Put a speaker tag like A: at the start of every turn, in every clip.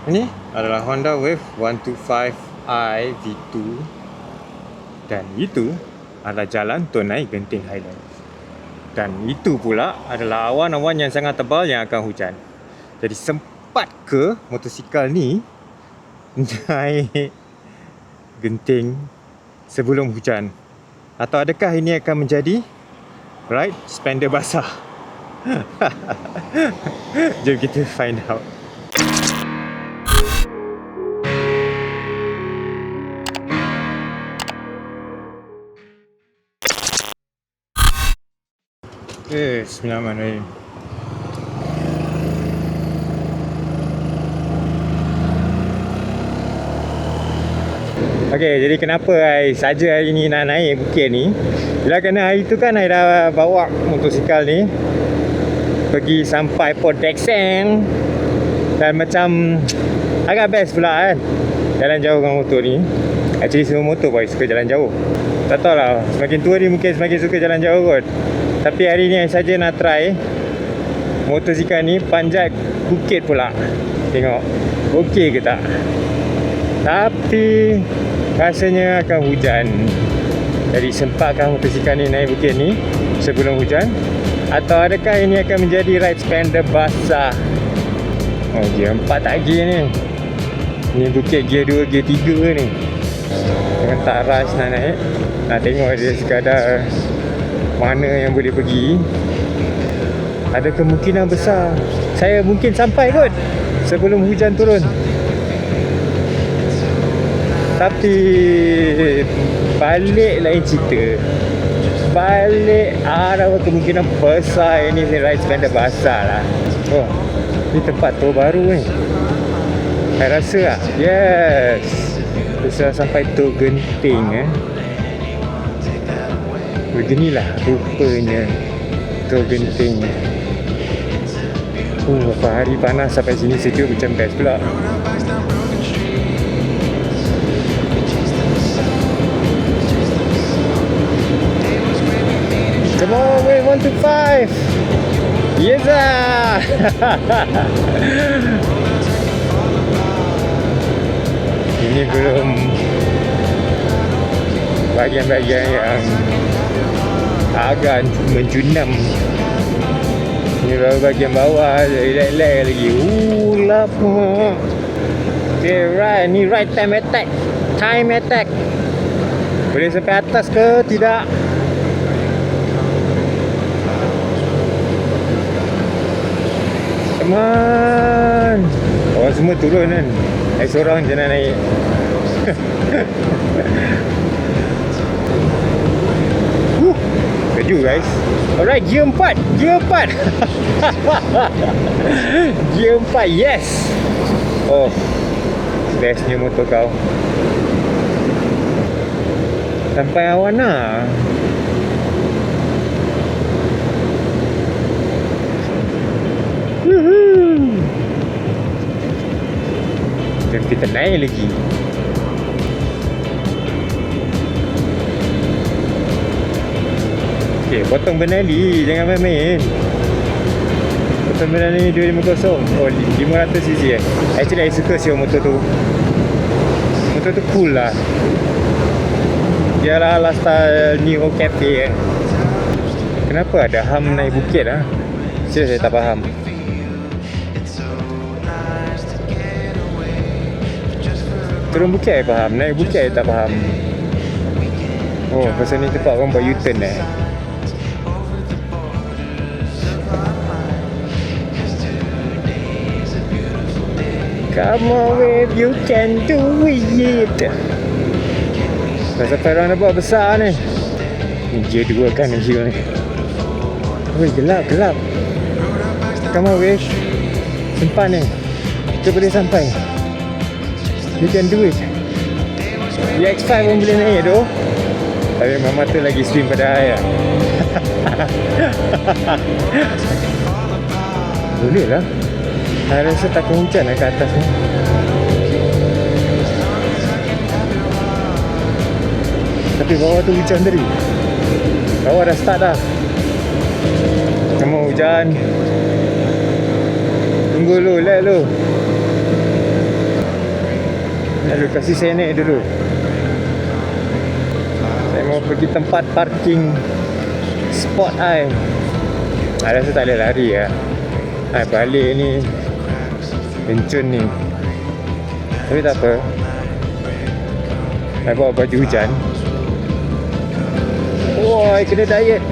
A: Ini adalah Honda Wave 125i V2 dan itu adalah jalan Tonai Genting Highlands. Dan itu pula adalah awan-awan yang sangat tebal yang akan hujan. Jadi sempat ke motosikal ni naik genting sebelum hujan? Atau adakah ini akan menjadi ride spender basah? Jom kita find out. Bismillahirrahmanirrahim. Okay, jadi kenapa saja hari ni nak naik bukit ni? Bila kena hari tu kan I dah bawa motosikal ni pergi sampai Port Dickson. Dan macam agak best pula kan jalan jauh dengan motor ni. Actually semua motor pun suka jalan jauh. Tak tahu lah, semakin tua ni mungkin semakin suka jalan jauh kot. Tapi hari ni saja nak try motosikal ni panjat bukit pula. Tengok okey ke tak. Tapi rasanya akan hujan. Jadi sempatkah motosikal ni naik bukit ni sebelum hujan? Atau adakah ini akan menjadi ride spender basah? Oh, gear 4 tak gear ni. Ni bukit gear 2, gear 3 ni. Dengan tak rush nak naik. Nak tengok dia sekadar mana yang boleh pergi. Ada kemungkinan besar saya mungkin sampai kot sebelum hujan turun. Tapi balik lain cerita. Balik ada kemungkinan besar ini ride spender basah lah. Oh, ni tempat tour baru ni. Saya rasa lah. Yes, bisa sampai Tour Genting beginilah rupanya Tour Genting. Apa hari panas sampai sini sejuk macam best pula. Come on, wave 125. Yes lah. Ini belum bahagian-bahagian yang agak menjunam. Ini baru bahagian bawah, relax lagi. Lama. Okay, right. Ni right time attack. Time attack. Boleh sampai atas ke tidak? Come on. Orang semua turun kan. Saya seorang je nak naik. Laju guys. Alright, gear 4. Gear 4. Gear 4, yes. Oh, bestnya motor kau. Sampai Awana. Jom kita naik lagi. Okay, potong Benelli, jangan main-main. Potong Benelli 250. Oh, 500cc Actually, I suka siapa motor tu. Motor tu cool lah. Dia lah style Neo Cafe Kenapa ada ham naik bukit lah? Serius saya tak faham. Turun bukit saya faham, naik bukit saya tak faham. Oh, pasal ni tempat orang buat U-turn Come on wave, you can do it. Dah sampai roundabout besar ni. Ni gear 2 kan gear ni. Weh, gelap. Come on wave. Sempat ni. Kita boleh sampai. You can do it. X5 pun boleh naik tu. Tapi memang mata lagi swim pada air. Boleh lah. Saya rasa takkan hujan kat atas ni. Tapi bawah tu hujan tadi. Bawah dah start dah. Kamu hujan. Tunggu lu, let lu. Lalu kasih saya naik dulu. Saya mau pergi tempat parking spot I. Rasa tak boleh lari lah. Balik ni kencun ni. Tapi tak apa. I bawa baju hujan. I kena diet.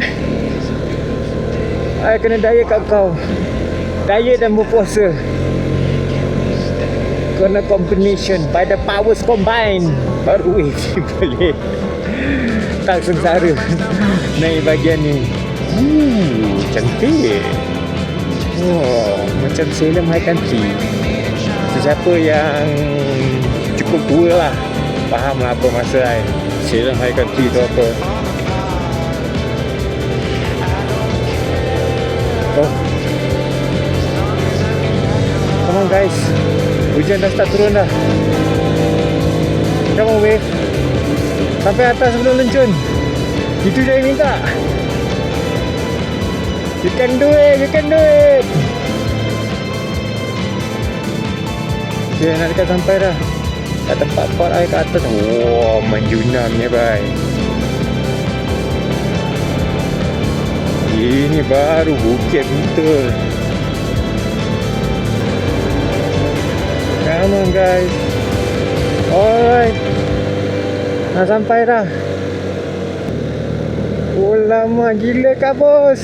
A: I kena diet kat kau. Diet dan berpuasa. Kena combination. By the powers combine, baru boleh tak sengsara naik bahagian ni. Cantik. Macam Salem High Country. Sesiapa yang cukup tua lah faham lah apa masa I Salem High Country tu apa. Come on guys, hujan dah start turun dah. Come on wave. Sampai atas sebelum lencun. Itu je yang minta. You can do it, you can do it. Okay, nak dekat sampai dah. Kat tempat pot air kat atas. Menjunam ni bhai. Ini baru bukit betul. Come on guys. Alright. Nak sampai dah. Lama gila kah bos.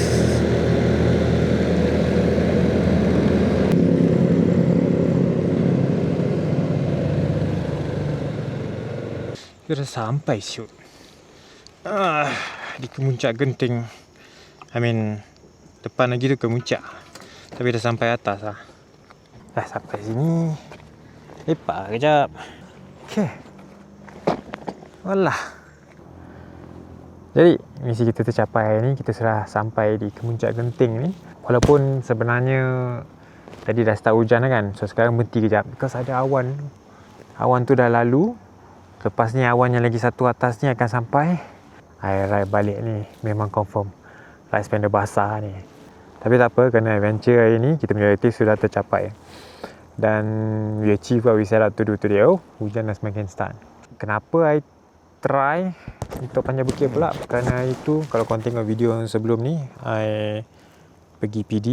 A: Kita dah sampai shoot. Di Kemuncak Genting. Depan lagi tu Kemuncak. Tapi dah sampai atas lah. Dah sampai sini. Lepak kejap. Okay. Walah. Jadi misi kita tercapai ni. Kita sudah sampai di Kemuncak Genting ni. Walaupun sebenarnya tadi dah start hujan kan. So sekarang berhenti kejap. Because ada awan. Awan tu dah lalu. Lepas ni awan yang lagi satu atas ni akan sampai. Air ride balik ni memang confirm. Ride spender basah ni. Tapi tak apa, kerana adventure hari ni kita punya objektif sudah tercapai. Dan we achieve what we set out to do today. Hujan dah semakin start. Kenapa I try untuk panjat bukit pula? Kerana itu, kalau korang tengok video yang sebelum ni, I pergi PD.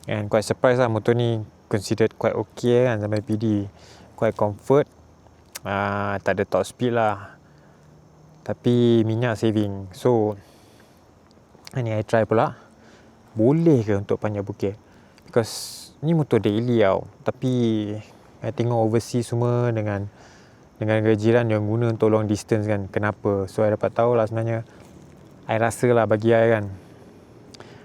A: And quite surprised lah, motor ni considered quite okay kan sampai PD. Quite comfort. Tak ada top speed lah. Tapi minyak saving. So ni I try pula. Boleh ke untuk panjat bukit? Because ni motor daily tau. Tapi I tengok overseas semua dengan jiran yang guna untuk long distance kan. Kenapa? So I dapat tahu lah sebenarnya. I rasa lah bagi I kan,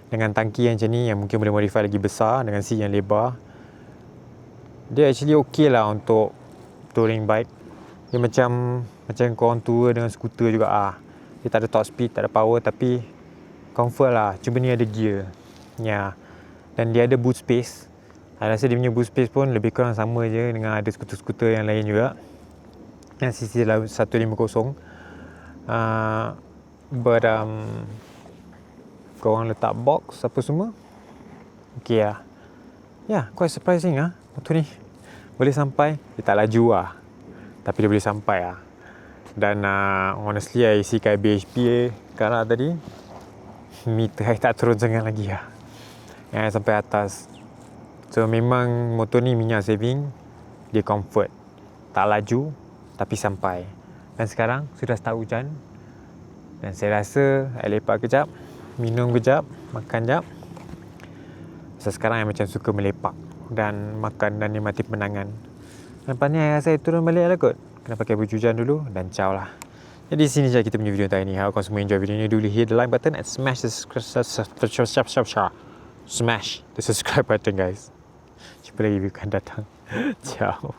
A: dengan tangki yang macam ni, yang mungkin boleh modify lagi besar, dengan seat yang lebar, dia actually okay lah untuk touring bike. Dia macam korang tour dengan skuter juga. Dia tak ada top speed, tak ada power, tapi comfort lah. Cuma ni ada gear. Ya. Dan dia ada boot space. Saya rasa dia punya boot space pun lebih kurang sama je dengan ada skuter-skuter yang lain juga. Yang CC 150. But korang letak box apa semua, okay lah. Ya, quite surprising lah motor ni. Boleh sampai. Dia tak laju lah, tapi dia boleh sampai lah. Dan honestly, I isi kat BHP Kara tadi, meter I tak turun sangat lagi lah. Yang I sampai atas. So memang motor ni minyak saving. Dia comfort. Tak laju, tapi sampai. Dan sekarang sudah start hujan. Dan saya rasa I lepak kejap, minum kejap, makan kejap. So sekarang I macam suka melepak dan makan dan nikmati pemandangan. Lepas ni I rasa I turun balik lah kot. Kena pakai baju hujan dulu dan ciao lah. Jadi sini je kita punya video hari ni. Harap korang semua enjoy video ni. Do hit the like button and smash the subscribe button guys. Jumpa lagi video akan datang. Ciao.